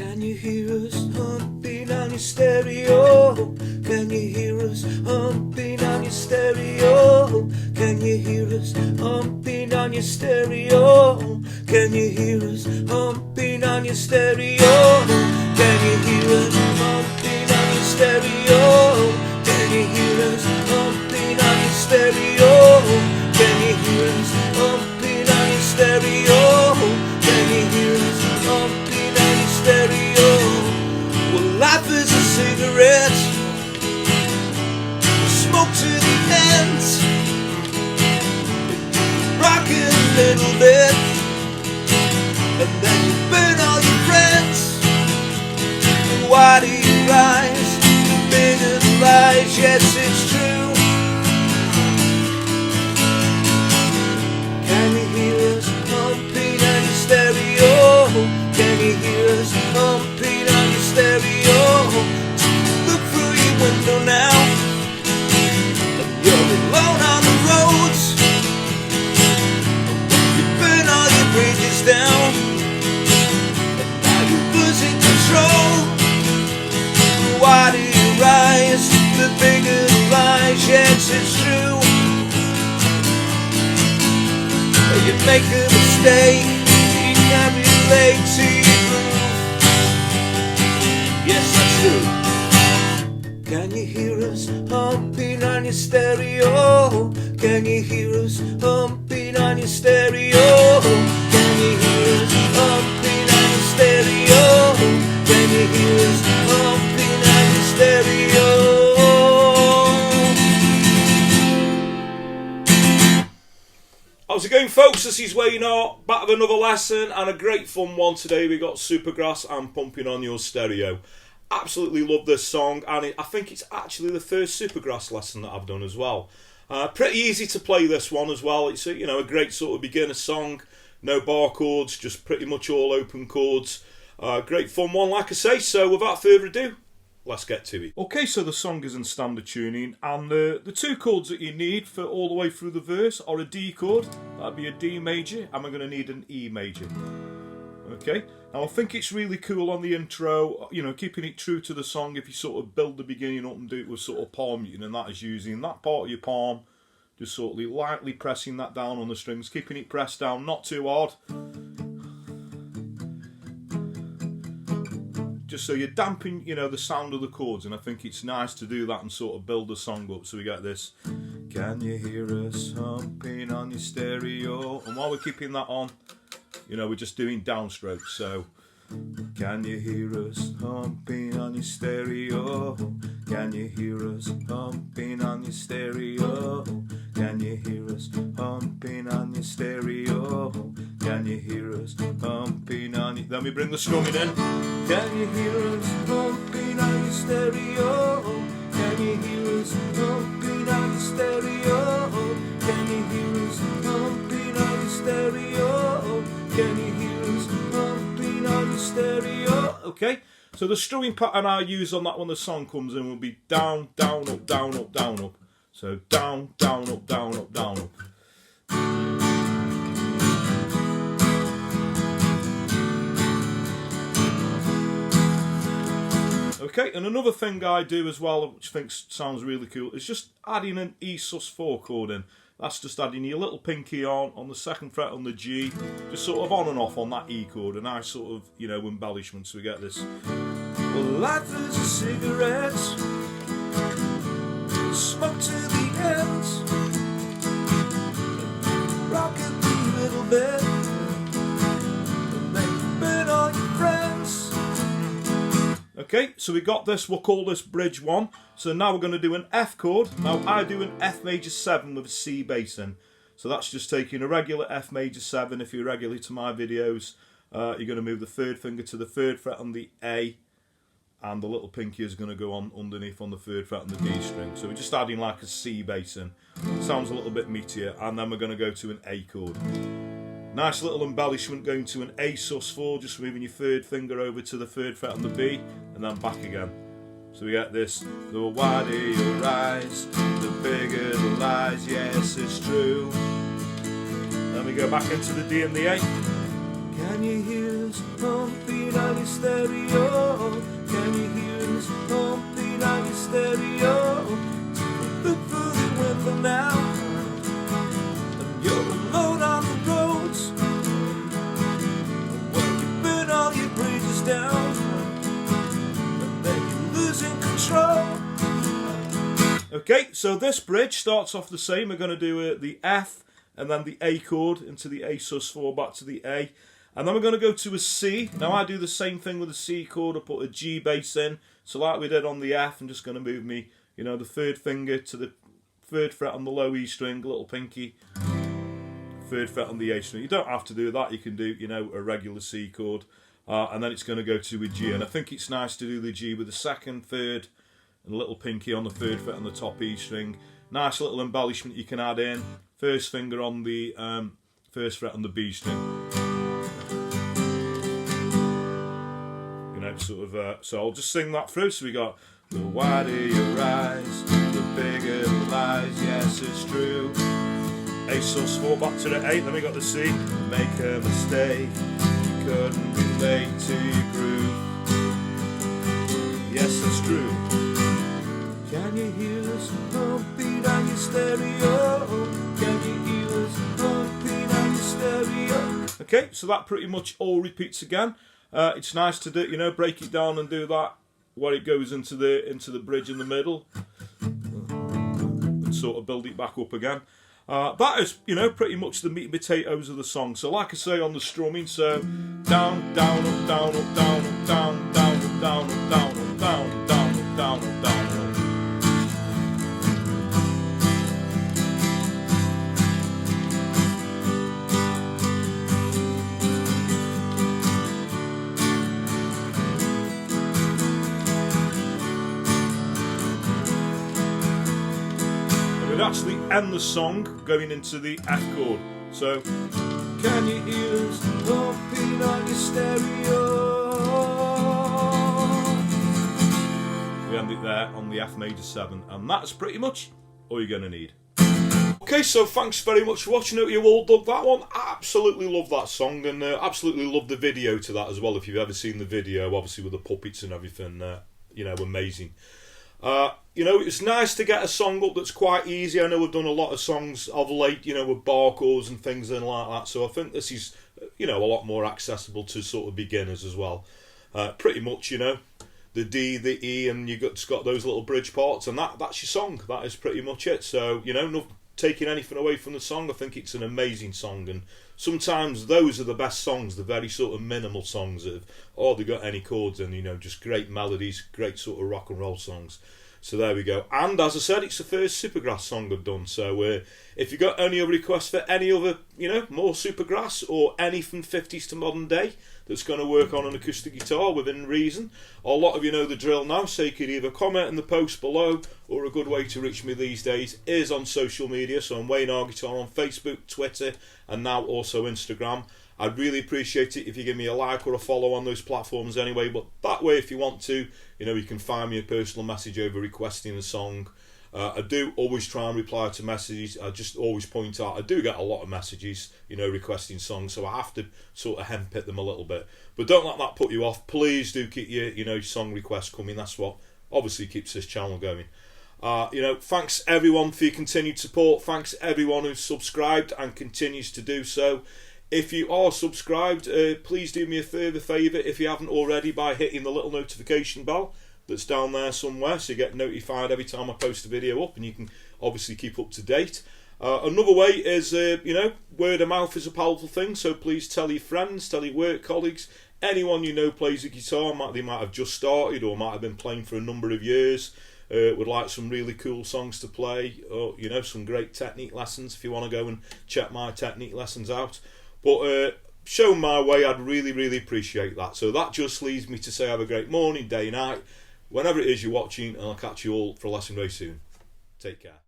Can you hear us humping on your stereo? Can you hear us humping on your stereo? Can you hear us humping on your stereo? Can you hear us humping on your stereo? Can you hear us humping on your stereo? Can you hear us humping on your stereo? Can you hear us humping on your stereo? Can you hear us humping on your stereo? Well, life is a cigarette, smoke to the end, rock it a little bit, and then you burn all your friends. Why do you rise? The bigger the lies, yes it's true. Can you hear us humping on your stereo? Can you hear us humping on your stereo? Look through your window now, and you're alone on the roads. You burn all your bridges down, and now you're losing control. Why do you rise? The bigger the lies, yes it's true. You make a mistake, you can't relate to your groove. Yes, that's true. Can you hear us humping on your stereo? Can you hear us humping on your stereo? Can you hear us humping on your stereo? Can you hear us humping on your stereo? How's it going, folks? This is Wayne Hart, back with another lesson, and a great fun one today. We got Supergrass and Pumping on Your Stereo. Absolutely love this song, and I think it's actually the first Supergrass lesson that I've done as well. Pretty easy to play this one as well. It's a great sort of beginner song. No bar chords, just pretty much all open chords. Great fun one, like I say. So without further ado, let's get to it. Okay, so the song is in standard tuning, and the two chords that you need for all the way through the verse are a D chord, that'd be a D major, and we're going to need an E major. Okay, now I think it's really cool on the intro, keeping it true to the song. If you sort of build the beginning up and do it with sort of palm muting, and that is using that part of your palm, just sort of lightly pressing that down on the strings, keeping it pressed down, not too hard. Just so you're damping, the sound of the chords, and I think it's nice to do that and sort of build the song up. So we get this. Can you hear us humping on your stereo? And while we're keeping that on, we're just doing downstrokes. So, can you hear us humping on your stereo? Can you hear us humping on your stereo? Can you hear us humping on your stereo? Can you hear us humping on your... Then we bring the strumming in. Can you hear us humping on your stereo? Can you hear us humping on your stereo? Can you hear us humping on your stereo? Can you hear us humping on your stereo? Okay, so the strumming pattern I use on that when the song comes in will be down, down, up, down, up, down, up. So down, down, up, down, up, down, up. Okay, and another thing I do as well, which I think sounds really cool, is just adding an E sus4 chord in. That's just adding your little pinky on the second fret on the G, just sort of on and off on that E chord, a nice sort of, embellishment, so we get this. Well, life is a cigarette, smoke to the end, rock it a little bit, and then burn all your friends. Okay, so we got this, we'll call this bridge 1. So now we're going to do an F chord. Now I do an F major 7 with a C bass in. So that's just taking a regular F major 7. If you're regular to my videos, you're going to move the third finger to the third fret on the A, and the little pinky is going to go on underneath on the third fret on the D string. So we're just adding like a C bass in. Sounds a little bit meatier, and then we're going to go to an A chord. Nice little embellishment going to an A sus4, just moving your third finger over to the third fret on the B, and then back again. So we get this. The wider your rise, the bigger the lies, yes it's true. Then we go back into the D and the A. Can you hear us humping on your stereo? Can you hear us pumping on your stereo? Look through the window now, and you're alone on the roads. Well, you burn all your bridges down, and then you're losing control. Okay, so this bridge starts off the same. We're going to do the F and then the A chord into the A sus4 back to the A. And then we're going to go to a C. Now I do the same thing with the C chord. I put a G bass in. So like we did on the F, I'm just going to move me, you know, the third finger to the third fret on the low E string, little pinky, third fret on the A string. You don't have to do that. You can do, you know, a regular C chord. And then it's going to go to a G. And I think it's nice to do the G with the second, third, and a little pinky on the third fret on the top E string. Nice little embellishment you can add in. First finger on the first fret on the B string. You know, sort of. So I'll just sing that through. So we got the wider your eyes, the bigger the lies. Yes, it's true. A sus4 back to the A. Then we got the C. Make a mistake, you couldn't relate to your groove. Yes, it's true. Can you hear us pumping on your stereo? Can you hear us pumping on your stereo? Okay, so that pretty much all repeats again. It's nice to do, you know, break it down and do that where it goes into the bridge in the middle, and sort of build it back up again. That is, you know, pretty much the meat and potatoes of the song. So, like I say on the strumming, so down, down, up, down, up, down, up, down, down, up, down, up, down, up, down, down, up, down, up, down. Actually end the song going into the F chord. So, can you hear us pumping on your stereo? We end it there on the F major 7, and that's pretty much all you're going to need. Okay, so thanks very much for watching. I hope you all dug that one. I absolutely love that song, and absolutely love the video to that as well. If you've ever seen the video, obviously with the puppets and everything, you know, amazing. You know, it's nice to get a song up that's quite easy. I know we've done a lot of songs of late, you know, with bar chords and things and like that. So I think this is, you know, a lot more accessible to sort of beginners as well. Pretty much, you know, the D, the E, and you've got those little bridge parts, and that's your song. That is pretty much it. So, you know, not taking anything away from the song. I think it's an amazing song, and sometimes those are the best songs, the very sort of minimal songs that have hardly got any chords and, you know, just great melodies, great sort of rock and roll songs. So there we go. And as I said, it's the first Supergrass song I've done. So if you've got any other requests for any other, you know, more Supergrass or any from 50s to modern day that's going to work on an acoustic guitar within reason, a lot of you know the drill now, so you could either comment in the post below, or a good way to reach me these days is on social media. So I'm Wayne R Guitar on Facebook, Twitter, and now also Instagram. I'd really appreciate it if you give me a like or a follow on those platforms anyway, but that way if you want to, you know, you can find me a personal message over requesting a song. I do always try and reply to messages. I just always point out I do get a lot of messages, you know, requesting songs, so I have to sort of handpick them a little bit. But don't let that put you off. Please do keep your, you know, song requests coming. That's what obviously keeps this channel going. You know, thanks everyone for your continued support. Thanks everyone who's subscribed and continues to do so. If you are subscribed, please do me a further favour if you haven't already by hitting the little notification bell that's down there somewhere, so you get notified every time I post a video up, and you can obviously keep up to date. Another way is, you know, word of mouth is a powerful thing, so please tell your friends, tell your work colleagues, anyone you know plays a guitar. They might have just started or might have been playing for a number of years, would like some really cool songs to play, or, you know, some great technique lessons if you want to go and check my technique lessons out. But show my way, I'd really, really appreciate that. So that just leaves me to say have a great morning, day, night, whenever it is you're watching, and I'll catch you all for a lesson very soon. Take care.